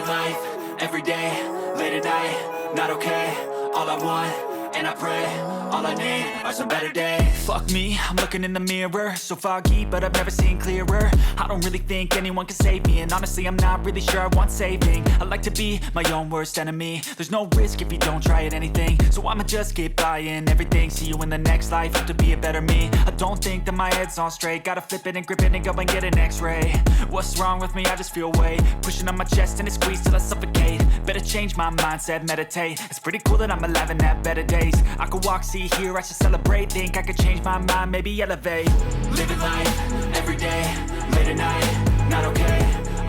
life, every day, late at night, not okay. All I want, and I pray, all I need are some better days. Fuck me, I'm looking in the mirror, so foggy, but I've never seen clearer. I don't really think anyone can save me, and honestly I'm not really sure I want saving. I like to be my own worst enemy. There's no risk if you don't try at anything, so I'ma just keep buying everything. See you in the next life, have to be a better me. I don't think that my head's on straight, gotta flip it and grip it and go and get an x-ray. What's wrong with me? I just feel weight pushing on my chest and it squeezes till I suffocate. Better change my mindset, meditate. It's pretty cool that I'm alive and have better days. I could walk, see, hear, I should celebrate. Think I could change my mind, maybe elevate. Living life, every day, late at night, not okay.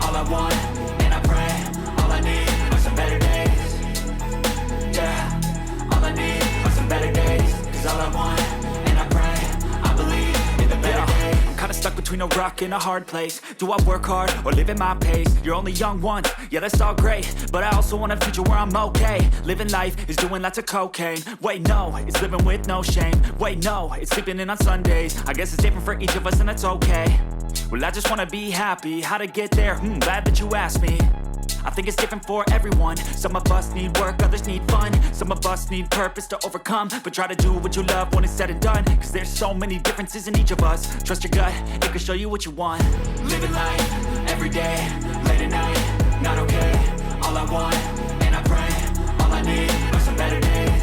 All I want, and I pray, all I need are some better days. Yeah, all I need are some better days. Cause all I want, and I pray, I believe in the better days. I'm kinda stuck between a rock and a hard place. Do I work hard or live at my pace? You're only young once, yeah that's all great, but I also want a future where I'm okay. Living life is doing lots of cocaine. Wait no, it's living with no shame. Wait no, it's sleeping in on Sundays. I guess it's different for each of us and that's okay. Well I just wanna be happy, how to get there? Glad that you asked me. I think it's different for everyone. Some of us need work, others need fun. Some of us need purpose to overcome. But try to do what you love when it's said and done. Cause there's so many differences in each of us. Trust your gut, it can show you what you want. Living life, every day, late at night, not okay. All I want, and I pray, all I need are some better days.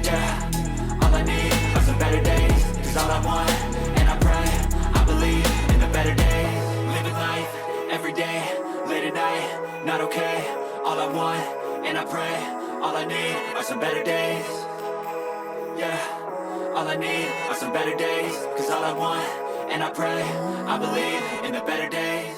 Yeah, all I need are some better days. Cause all I want, and I pray, I believe in the better days. Living life, every day, late at night, not okay. All I want, and I pray, all I need are some better days. Yeah, all I need are some better days. Cause all I want, and I pray, I believe in the better days.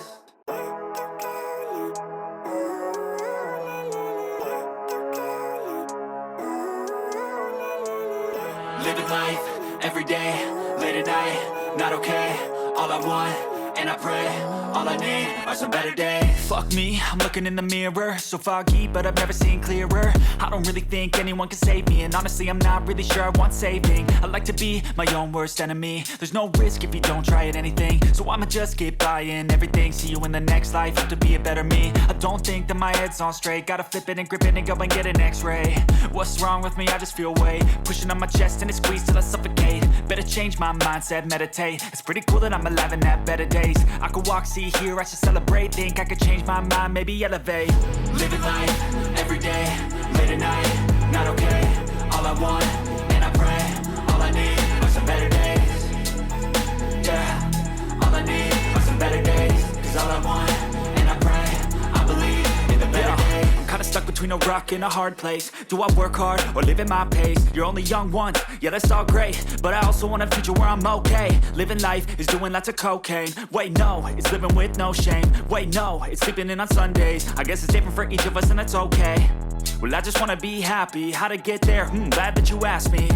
Living life, every day, late at night, not okay. All I want, and I pray, all I need are some better days. Fuck me, I'm looking in the mirror, so foggy, but I've never seen clearer. I don't really think anyone can save me, and honestly I'm not really sure I want saving. I like to be my own worst enemy. There's no risk if you don't try at anything, so I'ma just keep buying everything. See you in the next life, have to be a better me. I don't think that my head's on straight, gotta flip it and grip it and go and get an x-ray. What's wrong with me? I just feel weight pushing on my chest and it squeezes till I suffocate. Better change my mindset, meditate. It's pretty cool that I'm alive and have better days. I could walk, see, hear, I should celebrate. Think I could change my mind, maybe elevate. Living life, every day, late at night, not okay. All I want, and I pray, all I need are some better days. Yeah, all I need are some better days. Cause all I want, and I pray, I believe in the better days. I'm kinda stuck between a rock and a hard place. Do I work hard or live at my pace? You're only young once, yeah that's all great, but I also want a future where I'm okay. Living life is doing lots of cocaine. Wait no, it's living with no shame. Wait no, it's sleeping in on Sundays. I guess it's different for each of us and that's okay. Well I just wanna be happy, how to get there? Glad that you asked me.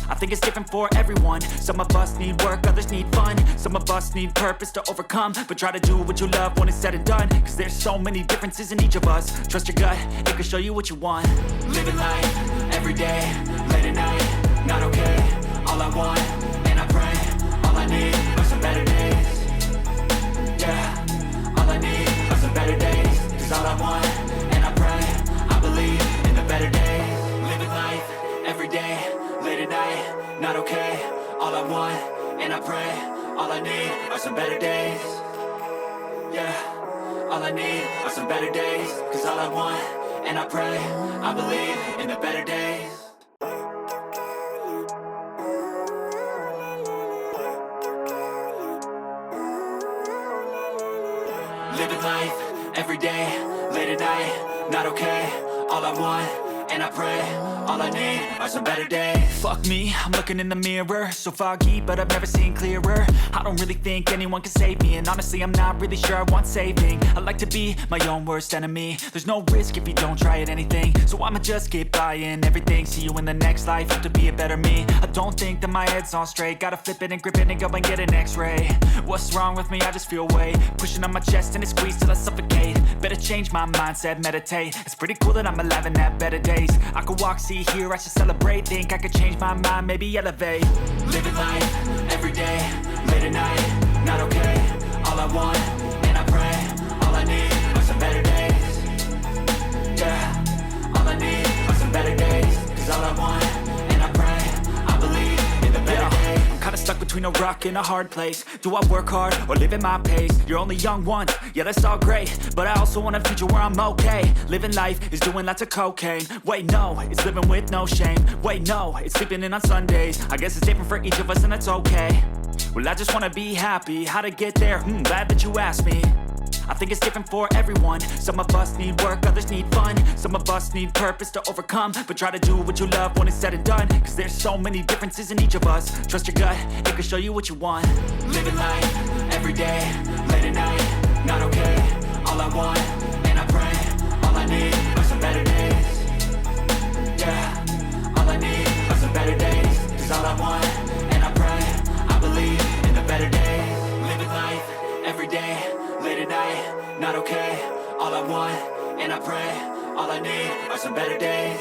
I think it's different for everyone. Some of us need work, others need fun. Some of us need purpose to overcome. But try to do what you love when it's said and done. Cause there's so many differences in each of us. Trust your gut, it can show you what you want. Living life, every day, late at night, not okay. All I want, and I pray, all I need are some better days. Yeah, all I need are some better days. Cause all I want, and I pray, I believe in the better days. Living life, every day, late at night, not okay. All I want, and I pray, all I need are some better days. Yeah, all I need are some better days. Cause all I want, and I pray, I believe in the better days. Living life, every day, late at night, not okay. All I want, and I pray, all I need are some better days. Fuck me, I'm looking in the mirror, so foggy, but I've never seen clearer. I don't really think anyone can save me, and honestly I'm not really sure I want saving. I like to be my own worst enemy. There's no risk if you don't try at anything, so I'ma just keep buying everything. See you in the next life, have to be a better me. I don't think that my head's on straight, gotta flip it and grip it and go and get an x-ray. What's wrong with me? I just feel weight pushing on my chest and it squeezes till I suffocate. Better change my mindset, meditate. It's pretty cool that I'm alive and have better days. I could walk, see, hear, I should celebrate. Think I could change my mind, maybe elevate. Living life, every day, late at night, not okay. All I want, and I pray, all I need are some better days. want, and I pray, I believe in the better days. I'm kinda stuck between a rock and a hard place. Do I work hard or live at my pace? You're only young once, yeah that's all great, but I also want a future where I'm okay. Living life is doing lots of cocaine. Wait no, it's living with no shame. Wait no, it's sleeping in on Sundays. I guess it's different for each of us and that's okay. Well I just wanna be happy, how to get there? Glad that you asked me. I think it's different for everyone. Some of us need work, others need fun. Some of us need purpose to overcome. But try to do what you love when it's said and done, cause there's so many differences in each of us. Trust your gut, it can show you what you want. Living life, every day, late at night, not okay. All I want, and I pray, all I need are some better days. Yeah, all I need are some better days. Cause all I want, and I pray, I believe in the better days. Living life, every day, late at night, not okay. All I want, and I pray, all I need are some better days.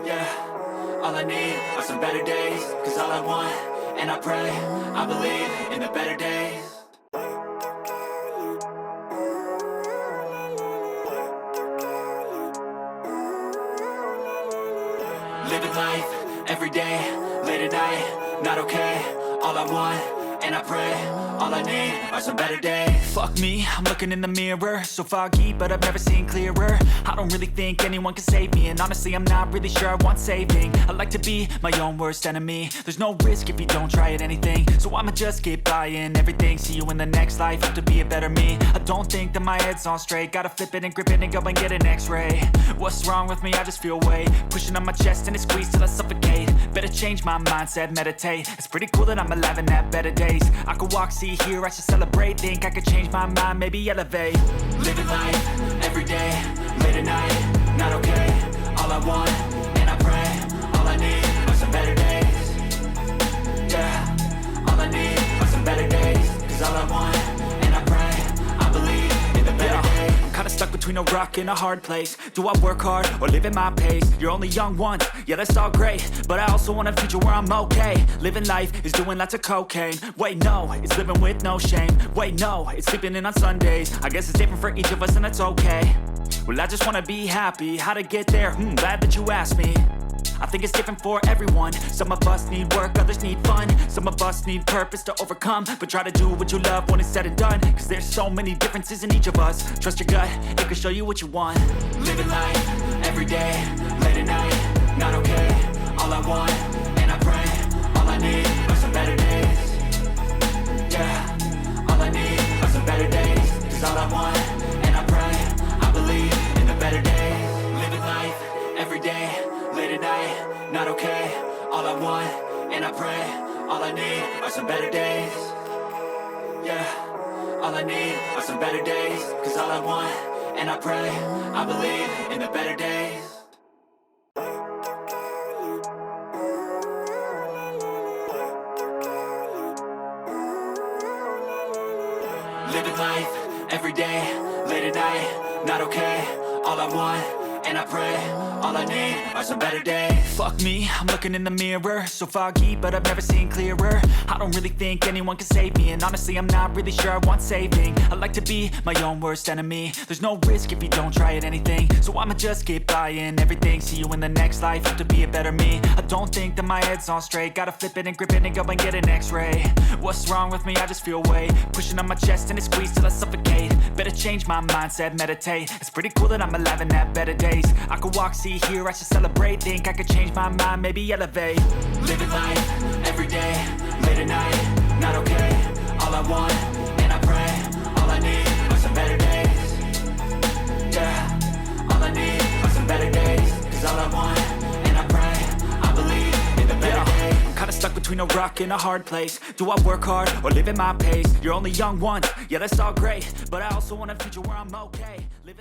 Yeah, all I need are some better days. Cause all I want, and I pray, I believe in the better days. Living life, every day, late at night, not okay. All I want, and I pray, all I need are some better days. Fuck me, I'm looking in the mirror, so foggy, but I've never seen clearer. I don't really think anyone can save me, and honestly I'm not really sure I want saving. I like to be my own worst enemy. There's no risk if you don't try at anything, so I'ma just get buying everything. See you in the next life, have to be a better me. I don't think that my head's on straight, gotta flip it and grip it and go and get an x-ray. What's wrong with me? I just feel weight pushing on my chest and it squeezes till I suffocate. Better change my mindset, meditate. It's pretty cool that I'm alive and have better days. I could walk, see, hear, I should celebrate. Think I could change my mind, maybe elevate. Living life, every day, late at night, not okay. All I want, and I pray, all I need are some better days. Yeah, all I need are some better days. Cause all I want, and I pray, I believe in the better days. I'm kinda stuck between a rock and a hard place. Do I work hard or live at my pace? You're only young once, yeah that's all great, but I also want a future where I'm okay. Living life is doing lots of cocaine. Wait no, it's living with no shame. Wait no, it's sleeping in on Sundays. I guess it's different for each of us and that's okay. Well I just wanna be happy, how to get there? Glad that you asked me. I think it's different for everyone. Some of us need work, others need fun. Some of us need purpose to overcome. But try to do what you love when it's said and done, cause there's so many differences in each of us. Trust your gut, it can show you what you want. Living life, every day, late at night, not okay. All I want, and I pray, all I need are some better days. Yeah, all I need are some better days. Cause all I want, and I pray, I believe in the better days. Living life, every day, late at night, not okay. All I want, and I pray, all I need are some better days. Yeah, all I need are some better days. Cause all I want, and I pray, I believe in the better days. Living life, every day, late at night, not okay. All I want, and I pray, all I need are some better days. Fuck me, I'm looking in the mirror, so foggy, but I've never seen clearer. I don't really think anyone can save me, and honestly I'm not really sure I want saving. I like to be my own worst enemy. There's no risk if you don't try at anything, so I'ma just get buying everything. See you in the next life, have to be a better me. I don't think that my head's on straight, gotta flip it and grip it and go and get an x-ray. What's wrong with me? I just feel weight pushing on my chest and it squeezes till I suffocate. Better change my mindset, meditate. It's pretty cool that I'm alive and have better days. I could walk, see, hear, I should celebrate. Think I could change my mind, maybe elevate. Living life, every day, late at night, not okay. All I want, and I pray, all I need are some better days. Yeah, all I need are some better days. Cause all I want, and I pray, I believe in the better days. I'm kinda stuck between a rock and a hard place. Do I work hard or live at my pace? You're only young once, yeah that's all great, but I also want a future where I'm okay. Living